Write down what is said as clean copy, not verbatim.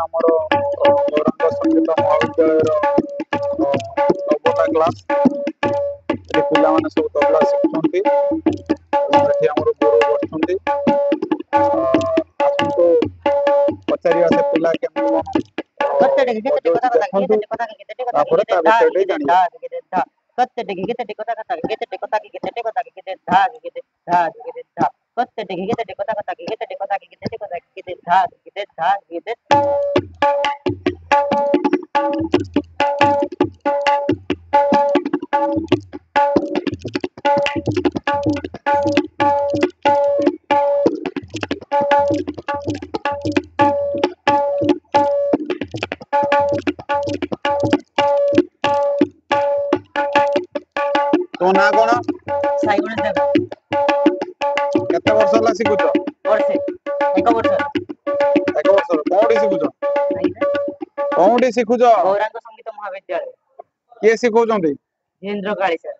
आमर गौरांग संगीत महाविद्यालय नवता क्लास पिला माने सब तबला शिखुंती एठी हमर गुरु बसुंती आसंतो पचारिया से पिला केमति तो ना कोन साइगुण देव केते वर्ष ला शिखुछ वर्षे एक वर्ष एक वर्ष कोडी शिखुछ कोडी शिखुछ गौरांग संगीत महाविद्यालय के शिखौचंती महेंद्र काली सर